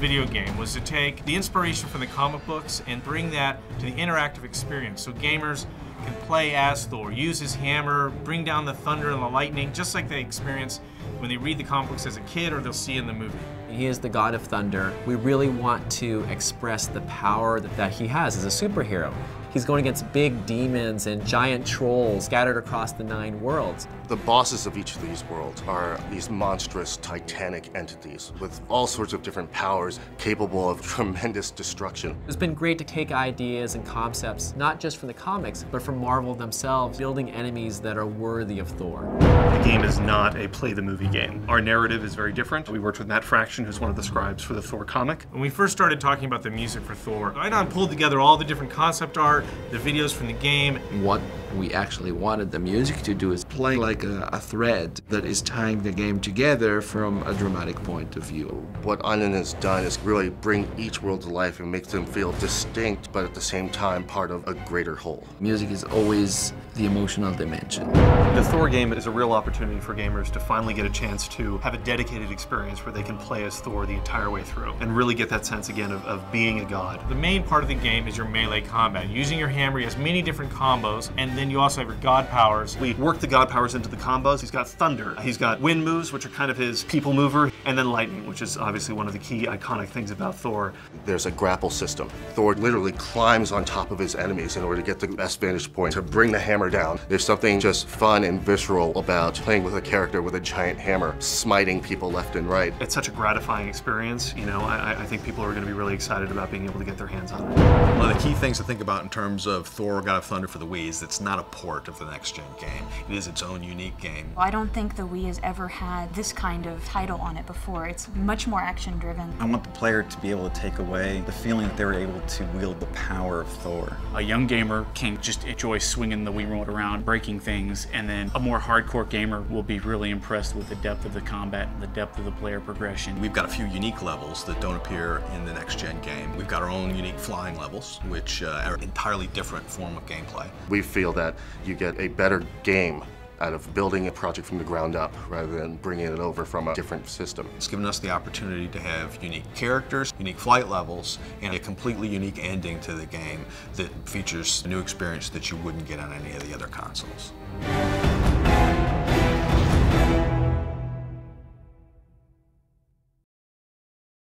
video game was to take the inspiration from the comic books and bring that to the interactive experience. So gamers can play as Thor, use his hammer, bring down the thunder and the lightning, just like they experience when they read the comic books as a kid or they'll see in the movie. He is the god of thunder. We really want to express the power that he has as a superhero. He's going against big demons and giant trolls scattered across the 9 worlds. The bosses of each of these worlds are these monstrous, titanic entities with all sorts of different powers capable of tremendous destruction. It's been great to take ideas and concepts, not just from the comics, but from Marvel themselves, building enemies that are worthy of Thor. The game is not a play-the-movie game. Our narrative is very different. We worked with Matt Fraction, who's one of the scribes for the Thor comic. When we first started talking about the music for Thor, I pulled together all the different concept art, the videos from the game. What we actually wanted the music to do is play like a thread that is tying the game together from a dramatic point of view. What Odinson has done is really bring each world to life and make them feel distinct, but at the same time part of a greater whole. Music is always the emotional dimension. The Thor game is a real opportunity for gamers to finally get a chance to have a dedicated experience where they can play as Thor the entire way through and really get that sense again of being a god. The main part of the game is your melee combat. Using your hammer, he has many different combos, and then you also have your god powers. We work the god powers into the combos. He's got thunder, he's got wind moves, which are kind of his people mover, and then lightning, which is obviously one of the key iconic things about Thor. There's a grapple system. Thor literally climbs on top of his enemies in order to get the best vantage point to bring the hammer down. There's something just fun and visceral about playing with a character with a giant hammer, smiting people left and right. It's such a gratifying experience. You know, I think people are going to be really excited about being able to get their hands on it. One of the key things to think about in terms of Thor God of Thunder for the Wii is it's not a port of the next-gen game. It is its own unique game. I don't think the Wii has ever had this kind of title on it before. It's much more action-driven. I want the player to be able to take away the feeling that they were able to wield the power of Thor. A young gamer can just enjoy swinging the Wii remote around, breaking things, and then a more hardcore gamer will be really impressed with the depth of the combat and the depth of the player progression. We've got a few unique levels that don't appear in the next-gen game. We've got our own unique flying levels, which are an entirely different form of gameplay. We feel that you get a better game out of building a project from the ground up rather than bringing it over from a different system. It's given us the opportunity to have unique characters, unique flight levels, and a completely unique ending to the game that features a new experience that you wouldn't get on any of the other consoles.